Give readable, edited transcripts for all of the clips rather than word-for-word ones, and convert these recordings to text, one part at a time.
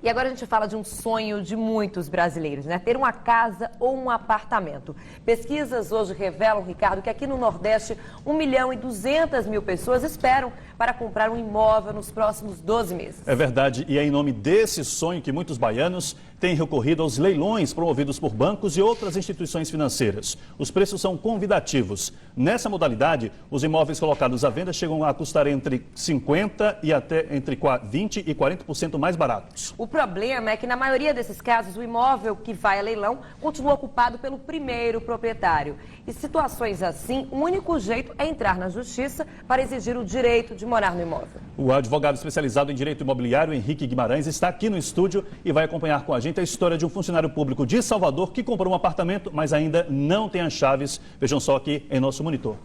E agora a gente fala de um sonho de muitos brasileiros, né? Ter uma casa ou um apartamento. Pesquisas hoje revelam, Ricardo, que aqui no Nordeste 1.200.000 pessoas esperam para comprar um imóvel nos próximos 12 meses. É verdade, e é em nome desse sonho que muitos baianos têm recorrido aos leilões promovidos por bancos e outras instituições financeiras. Os preços são convidativos. Nessa modalidade, os imóveis colocados à venda chegam a custar entre 50% e até entre 20% e 40% mais baratos. O problema é que, na maioria desses casos, o imóvel que vai a leilão continua ocupado pelo primeiro proprietário. Em situações assim, o único jeito é entrar na justiça para exigir o direito de morar no imóvel. O advogado especializado em direito imobiliário, Henrique Guimarães, está aqui no estúdio e vai acompanhar com a gente a história de um funcionário público de Salvador que comprou um apartamento, mas ainda não tem as chaves. Vejam só aqui em nosso monitor.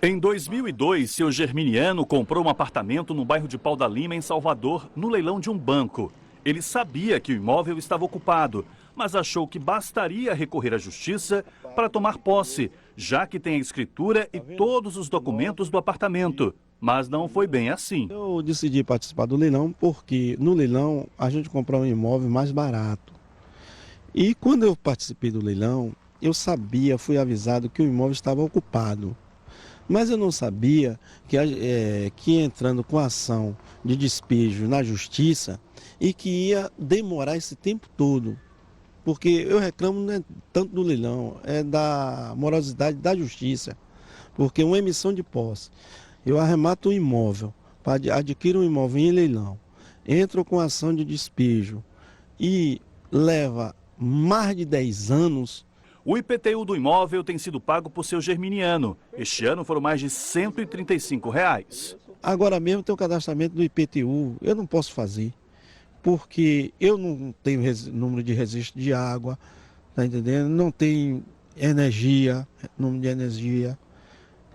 Em 2002, seu Germiniano comprou um apartamento no bairro de Pau da Lima, em Salvador, no leilão de um banco. Ele sabia que o imóvel estava ocupado, mas achou que bastaria recorrer à justiça para tomar posse, já que tem a escritura e todos os documentos do apartamento. Mas não foi bem assim. Eu decidi participar do leilão porque no leilão a gente comprou um imóvel mais barato. E quando eu participei do leilão, eu sabia, fui avisado que o imóvel estava ocupado. Mas eu não sabia que entrando com ação de despejo na justiça e que ia demorar esse tempo todo. Porque eu reclamo não é tanto do leilão, é da morosidade da justiça. Porque uma emissão de posse, eu arremato um imóvel, adquiro um imóvel em leilão, entro com ação de despejo e leva mais de 10 anos. O IPTU do imóvel tem sido pago por seu Germiniano. Este ano foram mais de R$ 135. Agora mesmo tem o cadastramento do IPTU, eu não posso fazer, porque eu não tenho número de registro de água, tá entendendo? Não tenho energia, número de energia,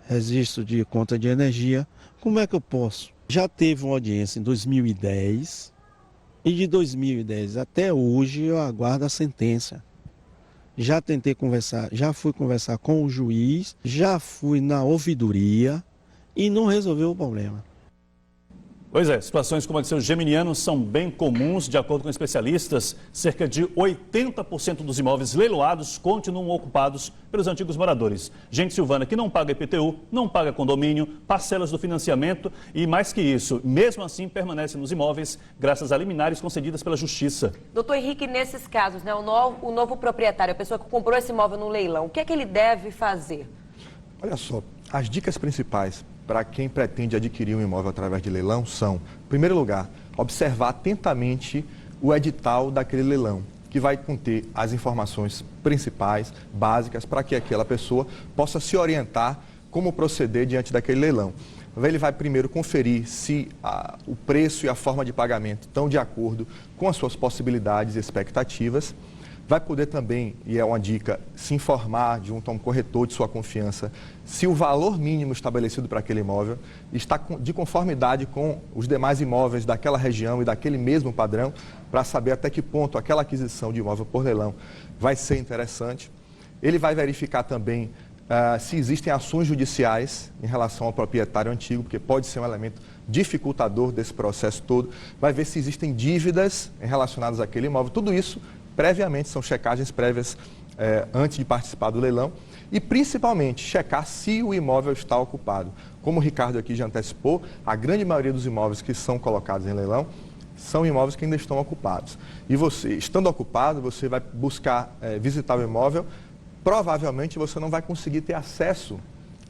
registro de conta de energia. Como é que eu posso? Já teve uma audiência em 2010 e de 2010 até hoje eu aguardo a sentença. Já tentei conversar, já fui conversar com o juiz, já fui na ouvidoria e não resolveu o problema. Pois é, situações como a de seu Germiniano são bem comuns. De acordo com especialistas, cerca de 80% dos imóveis leiloados continuam ocupados pelos antigos moradores. Gente, Silvana, que não paga IPTU, não paga condomínio, parcelas do financiamento e, mais que isso, mesmo assim permanece nos imóveis graças a liminares concedidas pela Justiça. Doutor Henrique, nesses casos, né, o novo proprietário, a pessoa que comprou esse imóvel no leilão, o que é que ele deve fazer? Olha só, as dicas principais para quem pretende adquirir um imóvel através de leilão são, em primeiro lugar, observar atentamente o edital daquele leilão, que vai conter as informações principais, básicas, para que aquela pessoa possa se orientar como proceder diante daquele leilão. Ele vai primeiro conferir se o preço e a forma de pagamento estão de acordo com as suas possibilidades e expectativas. Vai poder também, e é uma dica, se informar junto a um corretor de sua confiança se o valor mínimo estabelecido para aquele imóvel está de conformidade com os demais imóveis daquela região e daquele mesmo padrão, para saber até que ponto aquela aquisição de imóvel por leilão vai ser interessante. Ele vai verificar também se existem ações judiciais em relação ao proprietário antigo, porque pode ser um elemento dificultador desse processo todo. Vai ver se existem dívidas relacionadas àquele imóvel. Tudo isso previamente, são checagens prévias antes de participar do leilão e principalmente checar se o imóvel está ocupado. Como o Ricardo aqui já antecipou, a grande maioria dos imóveis que são colocados em leilão são imóveis que ainda estão ocupados. E você, estando ocupado, você vai buscar visitar o imóvel, provavelmente você não vai conseguir ter acesso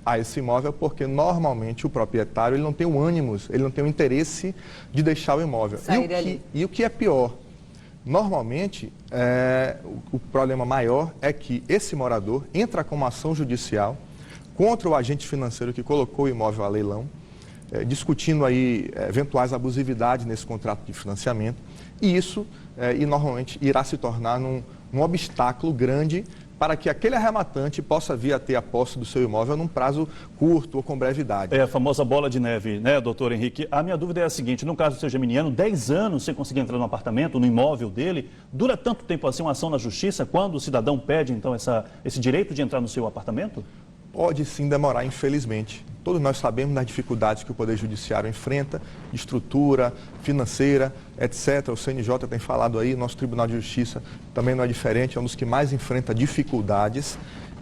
a esse imóvel, porque normalmente o proprietário ele não tem o ânimo, ele não tem o interesse de deixar o imóvel. E o que é pior? Normalmente, o problema maior é que esse morador entra com uma ação judicial contra o agente financeiro que colocou o imóvel a leilão, discutindo aí eventuais abusividades nesse contrato de financiamento, e isso normalmente irá se tornar um obstáculo grande para que aquele arrematante possa vir a ter a posse do seu imóvel num prazo curto ou com brevidade. É a famosa bola de neve, né, doutor Henrique? A minha dúvida é a seguinte, no caso do seu Germiniano, 10 anos sem conseguir entrar no apartamento, no imóvel dele, dura tanto tempo assim uma ação na justiça quando o cidadão pede, então, esse direito de entrar no seu apartamento? pode sim demorar, infelizmente. Todos nós sabemos das dificuldades que o Poder Judiciário enfrenta, de estrutura, financeira, etc. O CNJ tem falado aí, nosso Tribunal de Justiça também não é diferente, é um dos que mais enfrenta dificuldades.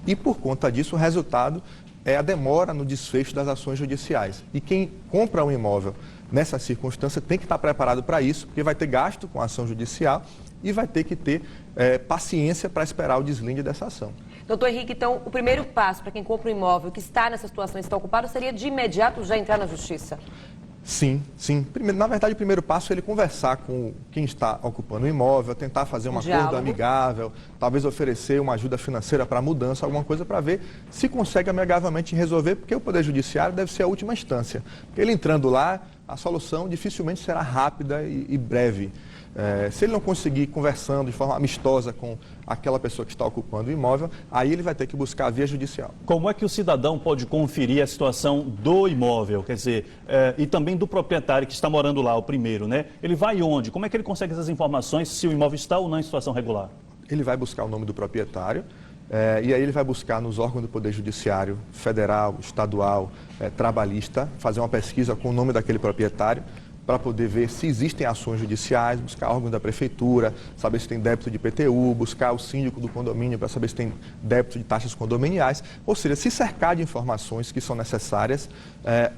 E por conta disso, o resultado é a demora no desfecho das ações judiciais. E quem compra um imóvel nessa circunstância tem que estar preparado para isso, porque vai ter gasto com a ação judicial e vai ter que ter paciência para esperar o deslinde dessa ação. Doutor Henrique, então, o primeiro passo para quem compra um imóvel que está nessa situação, está ocupado, seria de imediato já entrar na justiça? Sim, sim. Na verdade, o primeiro passo é ele conversar com quem está ocupando o imóvel, tentar fazer um acordo amigável, talvez oferecer uma ajuda financeira para mudança, alguma coisa para ver se consegue amigavelmente resolver, porque o Poder Judiciário deve ser a última instância. Porque ele entrando lá, a solução dificilmente será rápida e breve. Se ele não conseguir conversando de forma amistosa com aquela pessoa que está ocupando o imóvel, aí ele vai ter que buscar a via judicial. Como é que o cidadão pode conferir a situação do imóvel, quer dizer, e também do proprietário que está morando lá, o primeiro, né? Ele vai onde? Como é que ele consegue essas informações se o imóvel está ou não em situação regular? Ele vai buscar o nome do proprietário, e aí ele vai buscar nos órgãos do Poder Judiciário, federal, estadual, trabalhista, fazer uma pesquisa com o nome daquele proprietário, para poder ver se existem ações judiciais, buscar órgãos da prefeitura, saber se tem débito de IPTU, buscar o síndico do condomínio para saber se tem débito de taxas condominiais, ou seja, se cercar de informações que são necessárias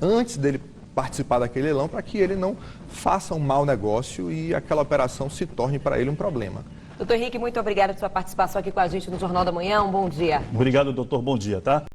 antes dele participar daquele leilão, para que ele não faça um mau negócio e aquela operação se torne para ele um problema. Doutor Henrique, muito obrigada por sua participação aqui com a gente no Jornal da Manhã. Um bom dia. Obrigado, doutor. Bom dia, tá?